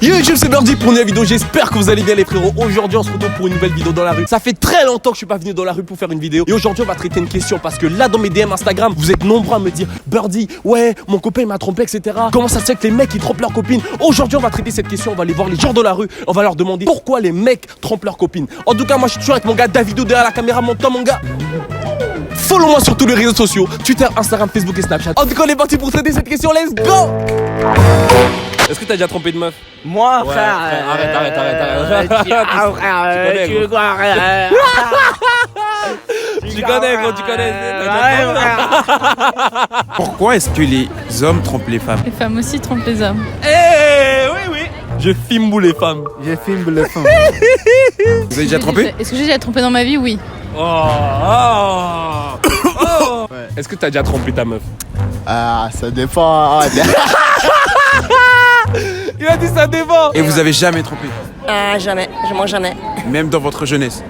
Yo YouTube, c'est Birdie pour une nouvelle vidéo, j'espère que vous allez bien les frérots. Aujourd'hui on se retrouve pour une nouvelle vidéo dans la rue. Ça fait très longtemps que je suis pas venu dans la rue pour faire une vidéo. Et aujourd'hui on va traiter une question parce que là dans mes DM Instagram, vous êtes nombreux à me dire Birdie, ouais, mon copain il m'a trompé, etc. Comment ça se fait que les mecs ils trompent leurs copines? Aujourd'hui on va traiter cette question, on va aller voir les gens de la rue, on va leur demander pourquoi les mecs trompent leurs copines. En tout cas moi je suis toujours avec mon gars Davido derrière la caméra, mon temps mon gars. Follow-moi sur tous les réseaux sociaux, Twitter, Instagram, Facebook et Snapchat. En tout cas on est parti pour traiter cette question, let's go. Est-ce que t'as déjà trompé de meuf? Moi, Ouais, frère. arrête. Tu veux quoi, frère? Tu connais, gros, tu connais. Pourquoi est-ce que les hommes trompent les femmes? Les femmes aussi trompent les hommes. Oui. Je filme les femmes. J'ai filmé le fond. Vous avez déjà trompé? Est-ce que j'ai déjà trompé dans ma vie? Oui. Est-ce que t'as déjà trompé ta meuf? Ah, ça dépend. Il a dit ça dépend. Et vous avez jamais trompé? Ah, jamais, je mange jamais. Même dans votre jeunesse?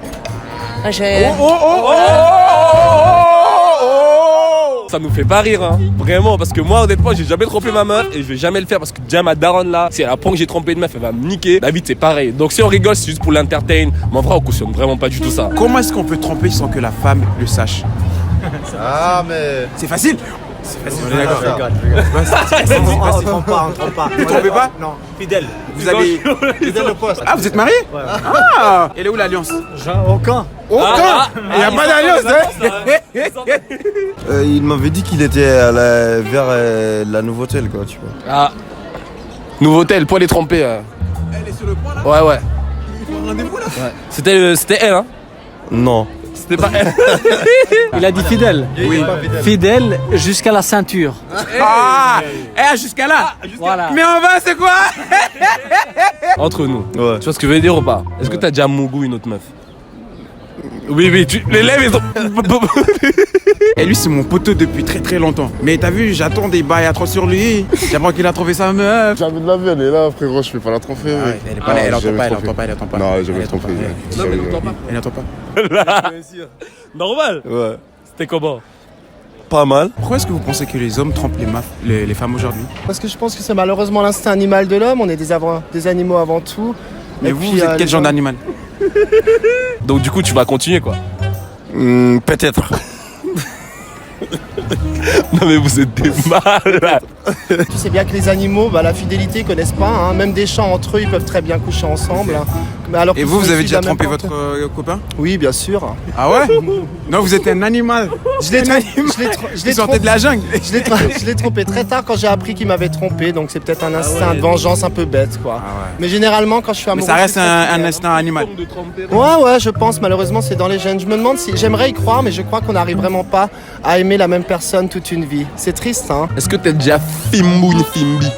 Ça nous fait pas rire, hein. Vraiment, parce que moi, honnêtement, j'ai jamais trompé ma meuf et je vais jamais le faire parce que déjà ma daronne là, si elle apprend que j'ai trompé une meuf, elle va me niquer. David, c'est pareil. Donc si on rigole, c'est juste pour l'entertain. Mais en vrai, on cautionne vraiment pas du tout ça. Comment est-ce qu'on peut tromper sans que la femme le sache? Ah, mais. C'est facile? On est d'accord. On trompe pas. Vous trompez pas? Non, fidèle. Vous avez... Fidèle au poste. Ah, vous êtes mariés? Ouais. Ah! Elle est où l'alliance? Aucun. Aucun! Il n'y a pas d'alliance, hein? Il m'avait dit qu'il était vers la Novotel, quoi, tu vois. Ah. Nouveau-tel, poil est trompé. Elle est sur le point là? Ouais. Il faut un rendez-vous là? C'était elle, hein. Non. C'était pas elle. Il a dit fidèle. Oui. Fidèle jusqu'à la ceinture. Ah! Eh, jusqu'à là! Voilà. Mais en bas, c'est quoi? Entre nous. Ouais. Tu vois ce que je veux dire ou pas? Est-ce que t'as déjà mougou une autre meuf? Oui, les lèvres, ils ont... Et lui, c'est mon poteau depuis très très longtemps. Mais t'as vu, j'attends des bails à trop sur lui. J'apprends qu'il a trouvé sa meuf. Jamais de la vie, elle est là, frérot, je vais pas la tromper. Ah ouais, elle est pas là, elle entend pas. Non, jamais trompé. Non, mais n'entends pas. Elle entend pas. Normal. Ouais. C'était comment? Pas mal. Pourquoi est-ce que vous pensez que les hommes trompent les femmes aujourd'hui? Parce que je pense que c'est malheureusement l'instinct animal de l'homme, on est des animaux avant tout. Mais Et vous, puis, vous êtes les quel genre gens- d'animal? Donc du coup, tu vas continuer quoi. Peut-être. Non mais vous êtes des malades. Tu sais bien que les animaux, la fidélité, ils connaissent pas. Hein. Même des chats entre eux, ils peuvent très bien coucher ensemble. Hein. Mais alors Et qu'ils vous, sont vous avez issus de déjà la même trompé porte. votre copain? Oui, bien sûr. Ah ouais? Non, vous êtes un animal. Je l'ai Vous sortez de la jungle. je l'ai trompé très tard quand j'ai appris qu'il m'avait trompé. Donc c'est peut-être un instinct de vengeance un peu bête, quoi. Ah ouais. Mais généralement, quand je suis Mais amoureux, ça reste c'est très un fidèle, hein. instinct animal. Ouais, je pense. Malheureusement, c'est dans les gènes. Je me demande si j'aimerais y croire, mais je crois qu'on n'arrive vraiment pas à aimer la même personne toute une vie. C'est triste, hein. Est-ce que t'as déjà fimbou une fimbi?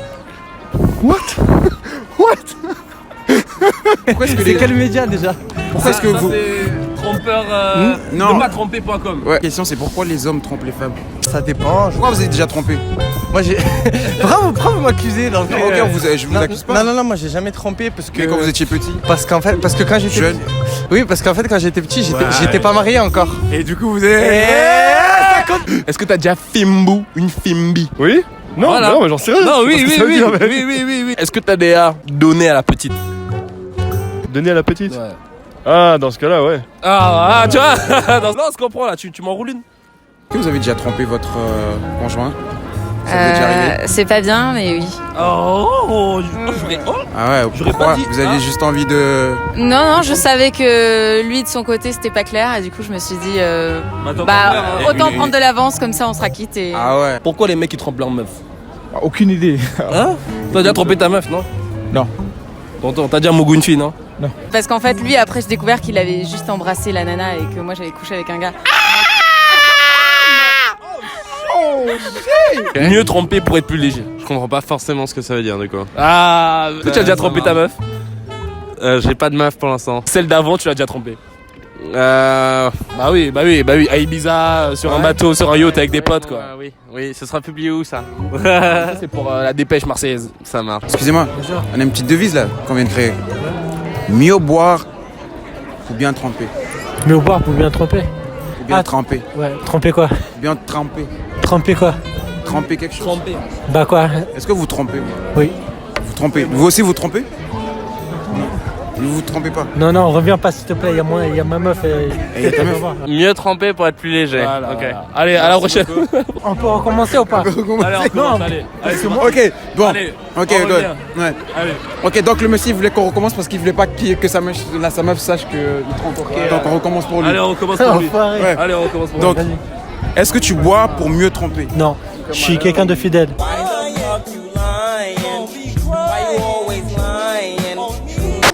Pourquoi est-ce que C'est quel média déjà? Pourquoi est-ce que vous... Trompeur Non. de pas tromper.com. Ouais. La question, c'est pourquoi les hommes trompent les femmes? Ça dépend. Pourquoi vous êtes déjà trompé? Moi j'ai. Bravo, vous m'accusez là. Ok, je vous accuse pas. Non, moi j'ai jamais trompé parce que. Mais quand vous étiez petit? Parce que quand j'étais Jeune. petit. Oui, parce qu'en fait quand j'étais petit, Ouais. j'étais pas marié encore. Et du coup, vous êtes... Est-ce que t'as déjà fimbou une fimbi? Oui? Non, Voilà. non, mais j'en sais rien. Non, Je sais pas ce que ça veut dire, mais- oui. Est-ce que t'as déjà donné à la petite? Donner à la petite? Ah, dans ce cas-là, ouais. Ah, tu vois. Non, on se comprend là, tu m'enroules une. Est-ce que vous avez déjà trompé votre conjoint? Ça vous est déjà arrivé? C'est pas bien, mais oui. J'aurais... Ah ouais, J'aurais pourquoi? pas dit, Vous aviez hein. juste envie de... Non, je savais que lui de son côté c'était pas clair et du coup je me suis dit autant prendre de l'avance comme ça on sera quitte et. Ah ouais. Pourquoi les mecs ils trompent leur meuf? Aucune idée. Hein? T'as déjà trompé ta meuf, non? Non. Tonton, t'as déjà mougou une fille, non? Parce qu'en fait lui après j'ai découvert qu'il avait juste embrassé la nana et que moi j'avais couché avec un gars. Mieux tromper pour être plus léger. Je comprends pas forcément ce que ça veut dire de quoi. Ah, toi tu as déjà trompé ta meuf? J'ai pas de meuf pour l'instant. Celle d'avant, tu l'as déjà trompé? Bah oui, à Ibiza, sur un bateau, sur un yacht avec des potes quoi. Oui, ce sera publié où ça? Ça, c'est pour la dépêche marseillaise. Ça marche. Excusez-moi, on a une petite devise là qu'on vient de créer. Mieux boire ou bien tremper? Mais au bar pour bien tromper. Ou bien Ah, tremper? Ouais, tromper quoi? Ou bien tremper? Tromper quoi? Tremper quelque chose? Tromper. Bah quoi? Est-ce que vous trompez? Oui. Vous trompez? Vous aussi vous trompez? Ne vous trompez pas. Non, reviens pas s'il te plaît, il y a ma meuf. Et ta meuf. Mieux tremper pour être plus léger. Voilà, Ok. voilà. Allez, à la prochaine. On peut recommencer ou pas? Allez, on recommence, allez. Allez, c'est bon. Ok, bon. Allez, Ok, on good. revient. Ouais. Allez. Ok, donc le monsieur il voulait qu'on recommence parce qu'il voulait pas que sa meuf sache qu'il trompe. Donc on recommence pour lui. Allez, on recommence pour lui. Enfoiré. Ouais. Allez, on recommence pour Donc, lui. est-ce que tu bois pour mieux tromper? Non, je suis quelqu'un de fidèle.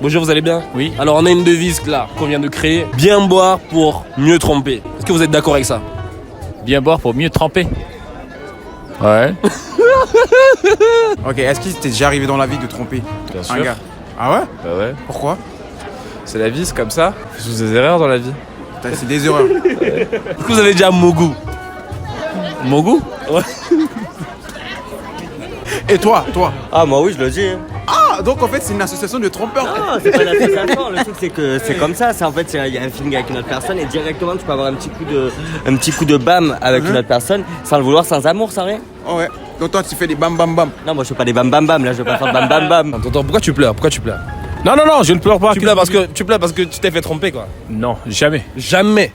Bonjour, vous allez bien? Oui. Alors, on a une devise là qu'on vient de créer. Bien boire pour mieux tromper. Est-ce que vous êtes d'accord avec ça? Bien boire pour mieux tremper. Ouais. Ok, est-ce qu'il t'est déjà arrivé dans la vie de tromper Bien un sûr. gars? Ah ouais? Bah ouais. Pourquoi? C'est la vie, c'est comme ça. On fait des erreurs dans la vie. C'est des erreurs. Est-ce que vous avez déjà Mogou? Mogou? Et toi? Ah, moi oui, je le dis. Ah, donc en fait c'est une association de trompeurs. Non, c'est pas une association. Le truc, c'est que c'est comme ça. C'est en fait, il y a un feeling avec une autre personne et directement, tu peux avoir un petit coup de bam avec une autre personne sans le vouloir, sans amour, sans rien. Oh ouais. Donc toi tu fais des bam bam bam. Non, moi je fais pas des bam bam bam. Là, je vais pas faire bam bam bam. Attends, pourquoi tu pleures? Pourquoi tu pleures? Non, je ne pleure pas. Tu pleures parce que tu t'es fait tromper, quoi. Non, jamais. Jamais.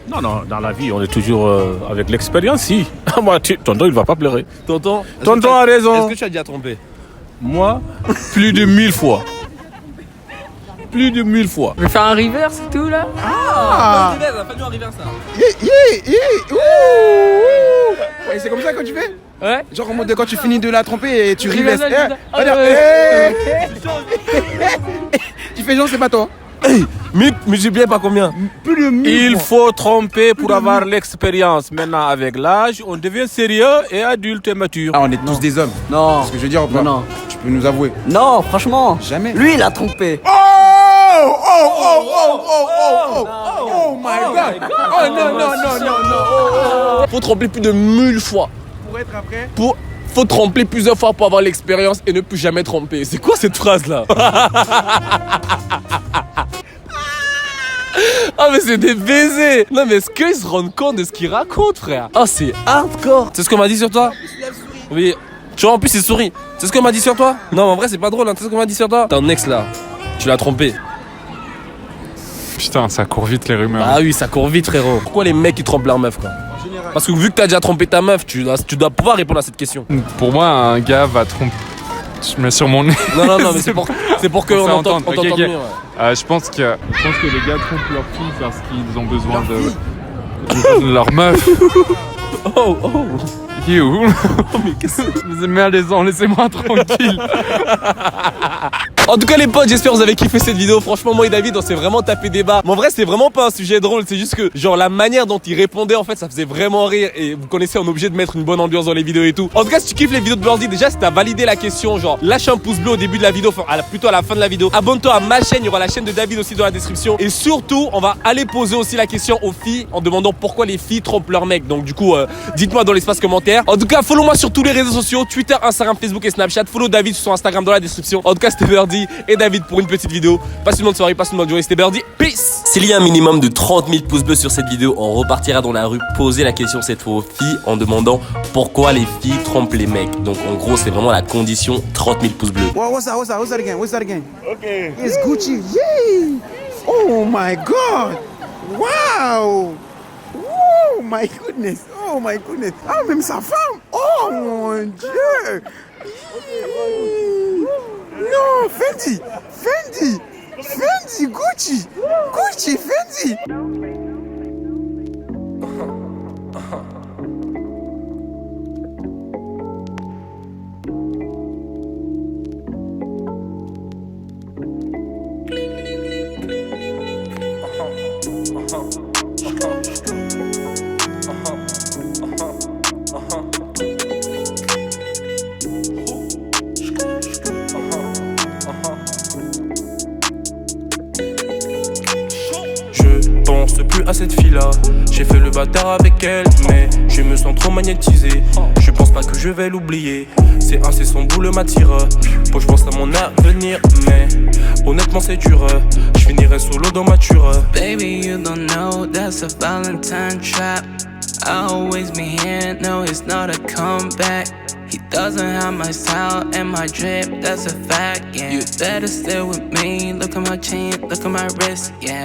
Non, dans la vie, on est toujours avec l'expérience, si. Moi, tonton, il va pas pleurer. Tonton A raison. Est-ce que tu as déjà trompé? Moi, plus de 1000 fois. Plus de 1000 fois. Je vais faire un reverse et tout là. Ah. Il a fallu un reverse, ça. Et c'est comme ça que tu fais? Ouais. Genre en mode quand tu finis de la tromper et tu reverses. Tu fais genre c'est pas toi. Multiplié par combien? Il faut tromper pour avoir l'expérience. Maintenant, avec l'âge, on devient sérieux et adulte et mature. Ah on est tous des hommes. Non. C'est ce que je veux dire ou pas? Non. Tu peux nous avouer. Non, franchement. Jamais. Lui, il a trompé. Oh my god. Oh non. Faut tromper plus de 1000 fois. Pour être après. Faut tromper plusieurs fois pour avoir l'expérience et ne plus jamais tromper. C'est quoi cette phrase là? Ah mais c'est des baisers. Non mais est-ce qu'ils se rendent compte de ce qu'ils racontent, frère? Oh c'est hardcore. C'est ce qu'on m'a dit sur toi? Oui. Tu vois en plus il sourit. C'est ce qu'on m'a dit sur toi? Non en vrai c'est pas drôle, hein. C'est ce qu'on m'a dit sur toi? Ton ex là, tu l'as trompé. Putain, ça court vite les rumeurs. Ah oui, ça court vite, frérot. Pourquoi les mecs ils trompent leur meuf, quoi? Parce que vu que t'as déjà trompé ta meuf, tu dois pouvoir répondre à cette question. Pour moi, un gars va tromper. Je mets sur mon nez. Non, mais c'est pour qu'on entende Ok. mieux. Ouais. Je pense que les gars trompent leur fille parce qu'ils ont besoin de leur meuf. Oh. You. Mais qu'est-ce que merdez-en, laissez-moi tranquille. En tout cas les potes, j'espère que vous avez kiffé cette vidéo. Franchement moi et David on s'est vraiment tapé des barres. Mais en vrai c'est vraiment pas un sujet drôle. C'est juste que genre la manière dont il répondait en fait ça faisait vraiment rire. Et vous connaissez on est obligé de mettre une bonne ambiance dans les vidéos et tout. En tout cas si tu kiffes les vidéos de Birdie, déjà si t'as validé la question, genre lâche un pouce bleu au début de la vidéo, enfin plutôt à la fin de la vidéo. Abonne-toi à ma chaîne, il y aura la chaîne de David aussi dans la description. Et surtout on va aller poser aussi la question aux filles en demandant pourquoi les filles trompent leur mec. Donc du coup dites-moi dans l'espace commentaire. En tout cas follow-moi sur tous les réseaux sociaux, Twitter, Instagram, Facebook et Snapchat. Follow David sur son Instagram dans la description. En tout cas c'était Birdie et David pour une petite vidéo. Passe une bonne soirée, passe une bonne journée, c'était Birdie. Peace. S'il y a un minimum de 30 000 pouces bleus sur cette vidéo, on repartira dans la rue poser la question cette fois aux filles en demandant pourquoi les filles trompent les mecs. Donc en gros c'est vraiment la condition 30 000 pouces bleus. What's that again? Okay. It's Gucci. Yeah. Oh my god. Wow. Oh my goodness. Ah même sa femme. Oh mon dieu. Non, Fendi, Gucci, Fendi. Je pense plus à cette fille-là. J'ai fait le bâtard avec elle, mais je me sens trop magnétisé. Je pense pas que je vais l'oublier. C'est son boule m'attire. Bon, je pense à mon avenir, mais honnêtement c'est dur. Je finirai solo dans ma ture. Baby, you don't know that's a Valentine trap. I always be here, no, it's not a comeback. He doesn't have my style and my drip, that's a fact, yeah. You better stay with me, look at my chain, look at my wrist, yeah.